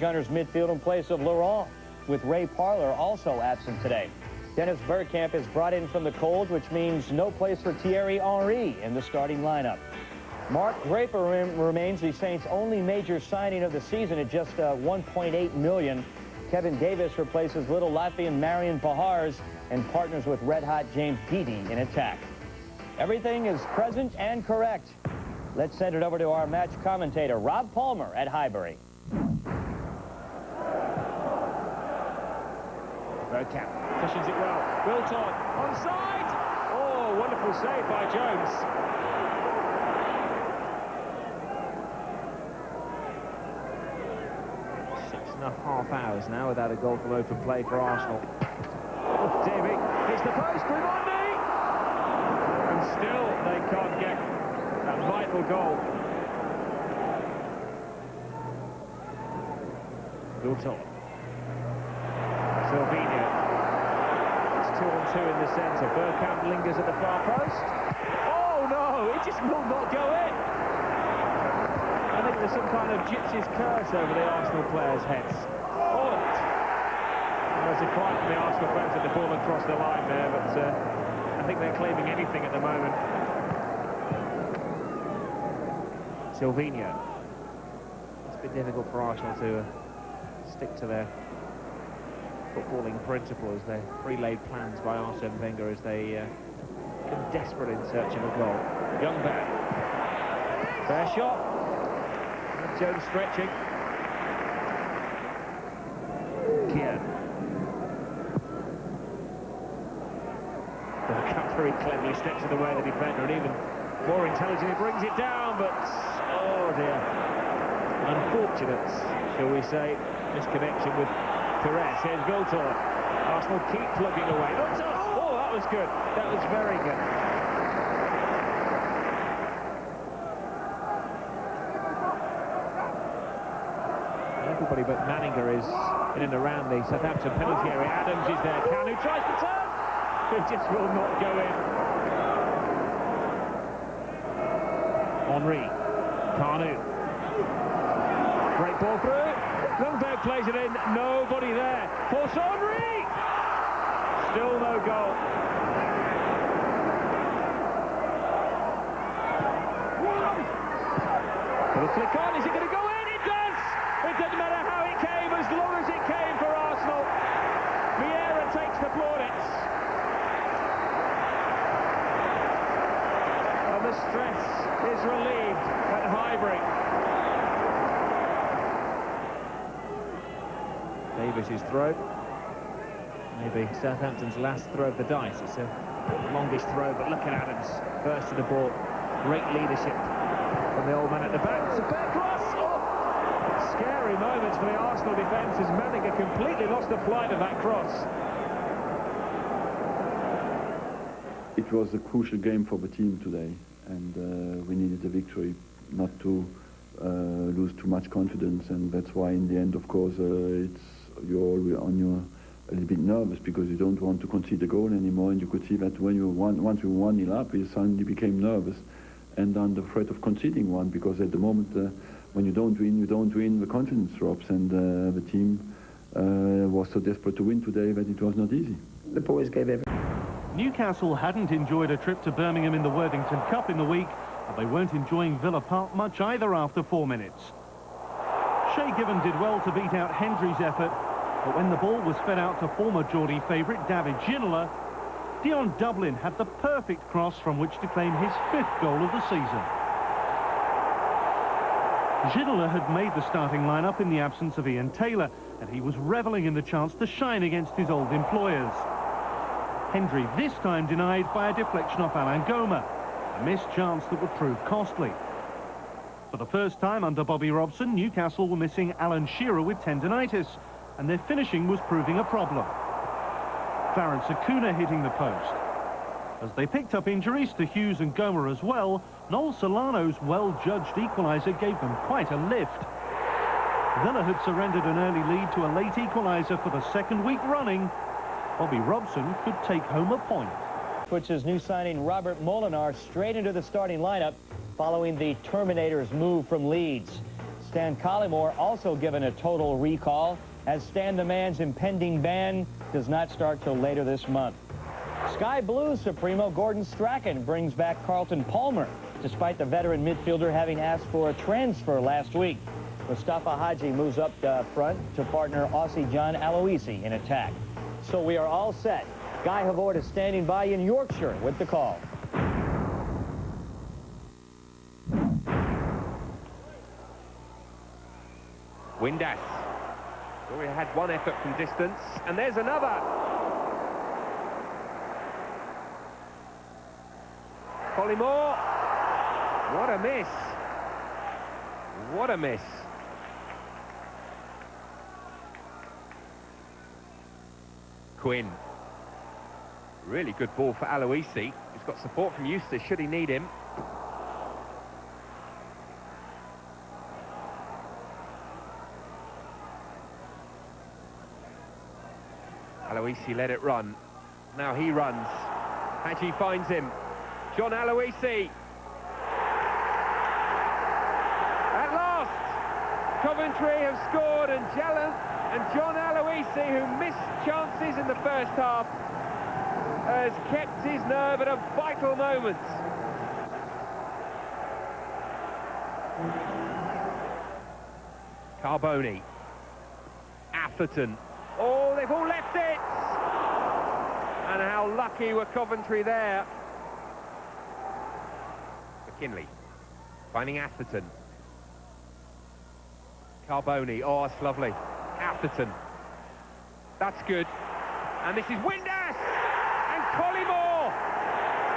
Gunners midfield in place of Laurent, with Ray Parler also absent today. Dennis Bergkamp is brought in from the cold, which means no place for Thierry Henry in the starting lineup. Mark Draper remains the Saints' only major signing of the season at just $1.8 million. Kevin Davis replaces little Latvian Marian Pahars and partners with red-hot James Beattie in attack. Everything is present and correct. Let's send it over to our match commentator, Rob Palmer at Highbury. Bergkamp cushions it well. Wilton onside. Oh, wonderful save by Jones. 6.5 hours now without a goal from open play for Arsenal. Oh, Davy hits the post. Rimondi! And still they can't get that vital goal. Wilton. Sylvania. It's 2-on-2 in the centre. Bergkamp lingers at the far post. Oh no, it just will not go in. I think there's some kind of gypsy's curse over the Arsenal players' heads. Oh, there's a cry from the Arsenal fans at the ball across the line there, but I think they're claiming anything at the moment. Sylvania. It's been difficult for Arsenal to stick to their footballing principle as they pre-laid plans by Arsene Wenger as they become desperate in search of a goal. Young back. Fair shot. Jones stretching. Kian. Bergkamp very cleverly steps in the way of the defender and even more intelligently brings it down, but oh dear. Unfortunate, shall we say, misconnection with Perez. Here's Wilton. Arsenal keep plugging away. Oh, that was good. That was very good. Everybody but Manninger is in and around the Southampton penalty area. Adams is there. Kanu tries to turn. It just will not go in. Henry. Kanu. Great ball through. Lundberg plays it in. Nobody there. For Henry. Still no goal. Will it flick on? Is it going to go in? It does! It doesn't matter how it came, as long as it came for Arsenal. Vieira takes the plaudits. And the stress is relieved at Highbury. Davis's throw. Maybe Southampton's last throw of the dice. It's a longish throw, but look at Adams. First to the ball. Great leadership from the old man at the back. It's a fair cross. Oh! Scary moments for the Arsenal defence as Manninger completely lost the flight of that cross. It was a crucial game for the team today, and we needed a victory, not to lose too much confidence, and that's why in the end, of course, you're a little bit nervous because you don't want to concede a goal anymore, and you could see that when once you were 1-0 up, you suddenly became nervous and under threat of conceding one, because at the moment when you don't win, the confidence drops, and the team was so desperate to win today that it was not easy. The boys gave everything. Newcastle hadn't enjoyed a trip to Birmingham in the Worthington Cup in the week, but they weren't enjoying Villa Park much either after 4 minutes. Shay Given did well to beat out Hendry's effort, but when the ball was fed out to former Geordie favourite David Ginola, Dion Dublin had the perfect cross from which to claim his 5th goal of the season. Ginola had made the starting lineup in the absence of Ian Taylor, and he was revelling in the chance to shine against his old employers. Hendry this time denied by a deflection off Alan Goma, a missed chance that would prove costly. For the first time under Bobby Robson, Newcastle were missing Alan Shearer with tendinitis, and their finishing was proving a problem. Clarence Acuna hitting the post. As they picked up injuries to Hughes and Goma as well, Noel Solano's well-judged equaliser gave them quite a lift. Villa had surrendered an early lead to a late equaliser for the 2nd week running. Bobby Robson could take home a point. Ipswich's new signing Robert Molinar straight into the starting lineup following the Terminator's move from Leeds. Stan Collymore also given a total recall, as Stan the Man's impending ban does not start till later this month. Sky Blue Supremo Gordon Strachan brings back Carlton Palmer, despite the veteran midfielder having asked for a transfer last week. Mustafa Hadji moves up front to partner Aussie John Aloisi in attack. So we are all set. Guy Havord is standing by in Yorkshire with the call. Windass. We had one effort from distance, and there's another. Collymore. What a miss. What a miss. Quinn. Really good ball for Aloisi. He's got support from Eustace should he need him. Aloisi let it run. Now he runs. Hadji finds him. John Aloisi. At last, Coventry have scored, and John Aloisi, who missed chances in the first half, has kept his nerve at a vital moment. Carboni. Atherton. Oh, they've all left it! And how lucky were Coventry there. McKinley finding Atherton. Carboni, oh, that's lovely. Atherton. That's good. And this is Windass! And Collymore!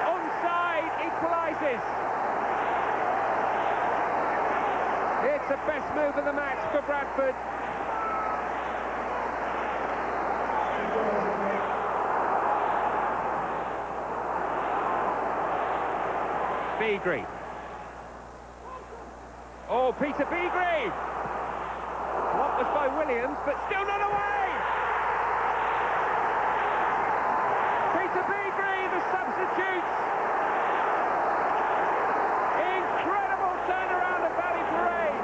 Onside, equalises. It's the best move of the match for Bradford. Beagrie. Oh, Peter Beagrie! What was by Williams, but still not away! Peter Beagrie, the substitutes! Incredible turnaround at Valley Parade!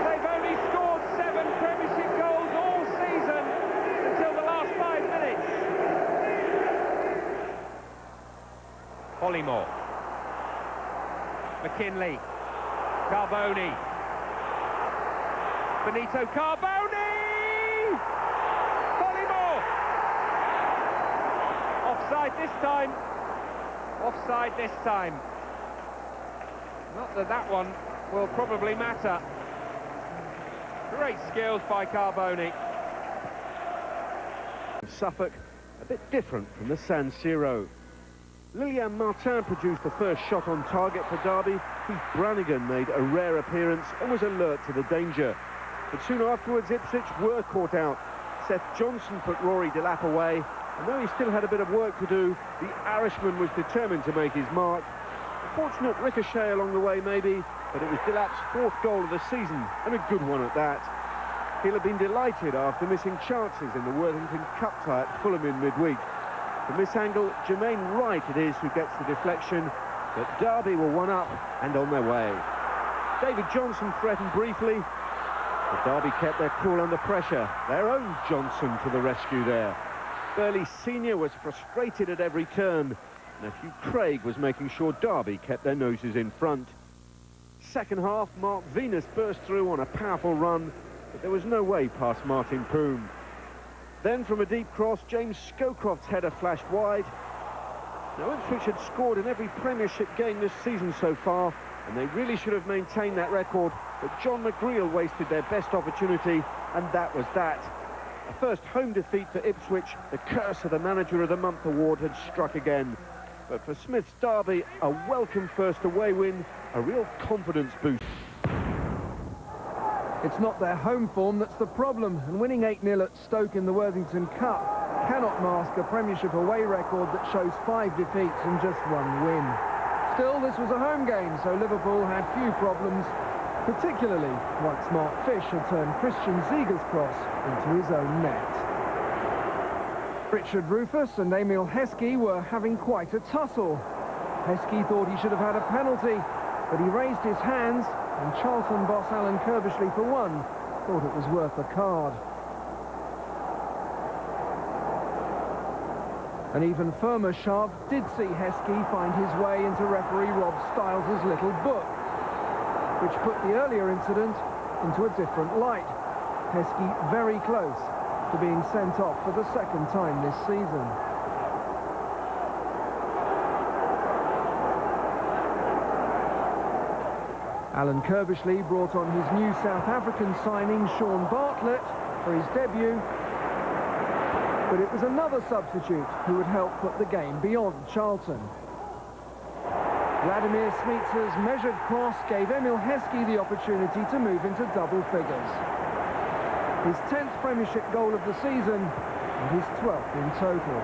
They've only scored 7 Premiership goals all season until the last 5 minutes. Collymore. McKinley. Carboni. Benito Carboni! Collymore! Offside this time. Offside this time. Not that that one will probably matter. Great skills by Carboni. Suffolk, a bit different from the San Siro. Lilian Martin produced the first shot on target for Derby. Keith Brannigan made a rare appearance and was alert to the danger. But soon afterwards, Ipswich were caught out. Seth Johnson put Rory Delap away, and though he still had a bit of work to do, the Irishman was determined to make his mark. A fortunate ricochet along the way, maybe, but it was Delap's 4th goal of the season, and a good one at that. He'll have been delighted after missing chances in the Worthington Cup tie at Fulham in midweek. From this angle, Jermaine Wright it is who gets the deflection, but Derby were 1 up and on their way. David Johnson threatened briefly, but Derby kept their cool under pressure. Their own Johnson to the rescue there. Burley Senior was frustrated at every turn, and Hugh Craig was making sure Derby kept their noses in front. Second half, Mark Venus burst through on a powerful run, but there was no way past Martin Poom. Then from a deep cross, James Scowcroft's header flashed wide. Now Ipswich had scored in every Premiership game this season so far, and they really should have maintained that record, but John McGreal wasted their best opportunity, and that was that. A first home defeat for Ipswich, the curse of the Manager of the Month award had struck again. But for Smith's Derby, a welcome first away win, a real confidence boost. It's not their home form that's the problem, and winning 8-0 at Stoke in the Worthington Cup cannot mask a Premiership away record that shows 5 defeats and just 1 win. Still, this was a home game, so Liverpool had few problems, particularly once Mark Fish had turned Christian Ziegler's cross into his own net. Richard Rufus and Emil Heskey were having quite a tussle. Heskey thought he should have had a penalty, but he raised his hands, and Charlton boss Alan Kirbishley, for one, thought it was worth a card. An even firmer shove did see Heskey find his way into referee Rob Stiles' little book, which put the earlier incident into a different light. Heskey very close to being sent off for the second time this season. Alan Kirbishley brought on his new South African signing, Sean Bartlett, for his debut, but it was another substitute who would help put the game beyond Charlton. Vladimir Smica's measured cross gave Emil Heskey the opportunity to move into double figures. His 10th Premiership goal of the season and his 12th in total.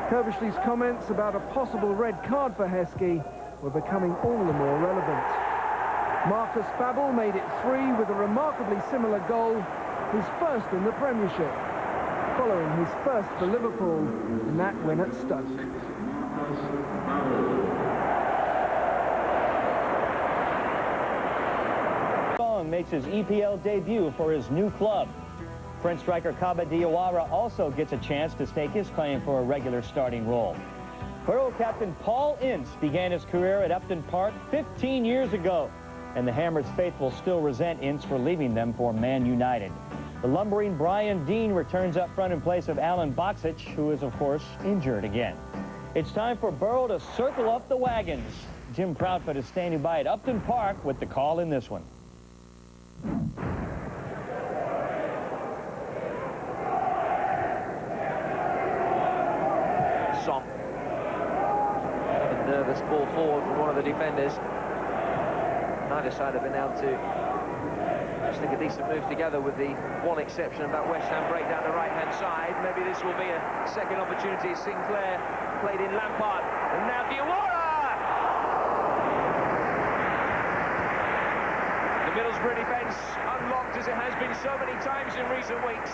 Kirbishley's comments about a possible red card for Heskey were becoming all the more relevant. Marcus Babbel made it 3 with a remarkably similar goal, his first in the Premiership, following his first for Liverpool in that win at Stoke. Song makes his EPL debut for his new club. French striker Kaba Diawara also gets a chance to stake his claim for a regular starting role. Borough captain Paul Ince began his career at Upton Park 15 years ago, and the Hammers faithful still resent Ince for leaving them for Man United. The lumbering Brian Deane returns up front in place of Alan Boxic, who is, of course, injured again. It's time for Borough to circle up the wagons. Jim Proudfoot is standing by at Upton Park with the call in this one. Song. A nervous ball forward from one of the defenders. Neither side have been able to stick a decent move together, with the one exception of that West Ham break down the right-hand side. Maybe this will be a second opportunity. Sinclair played in Lampard, and now Diawara! The Middlesbrough defence unlocked as it has been so many times in recent weeks.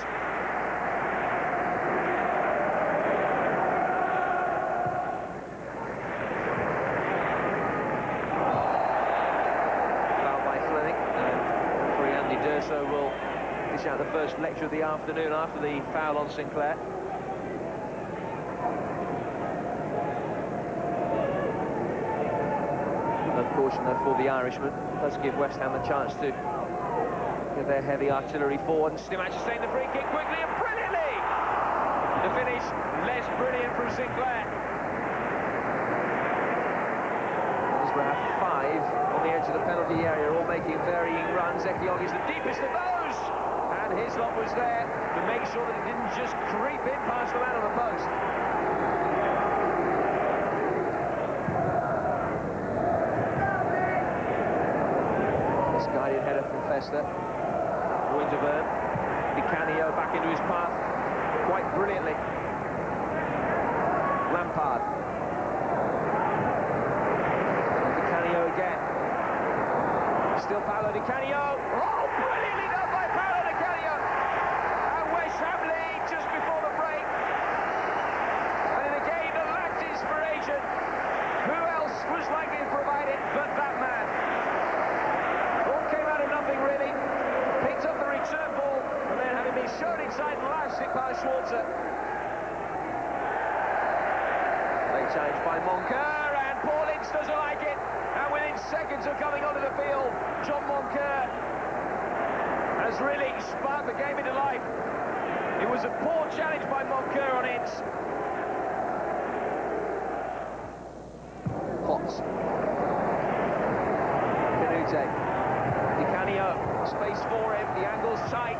So will dish out the first lecture of the afternoon after the foul on Sinclair. No caution though for the Irishman. Does give West Ham a chance to get their heavy artillery forward, and Stimac is taking the free kick quickly and brilliantly. The finish less brilliant from Sinclair. Middlesbrough have 5 on the edge of the penalty area, all making varying runs. Ekiong is the deepest of those, and Hislop was there to make sure that it didn't just creep in past the man on the post. Misguided header from Fester. Winterburn. Di Canio back into his path quite brilliantly. Lampard. Di Canio again. Still Paolo Di Canio. Oh, brilliantly done by Paolo Di Canio. And West Ham lead just before the break. And in a game that lacked inspiration, who else was likely to provide it but that man? All came out of nothing, really. Picked up the return ball, and then having been shown inside, lashed it by Schwarzer. Late challenge by Moncur, and Paul Ince doesn't like it. And within seconds of coming onto the field, John Moncur has really sparked the game into life. It was a poor challenge by Moncur on Ince. Potts. Canute. Di Canio, space for him, the angle's tight.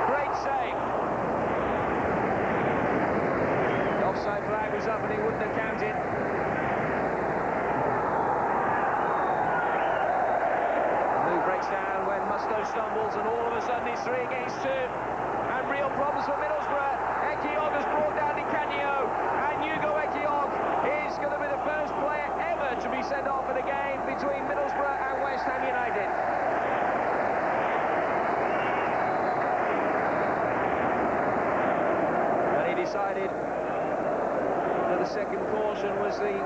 Great save. The offside flag was up and he wouldn't have counted. Down when Mustoe stumbles, and all of a sudden it's 3 against 2, and real problems for Middlesbrough. Ekiong has brought down Di Canio, and Hugo Ekiong is going to be the first player ever to be sent off in a game between Middlesbrough and West Ham United. decided that the second caution was the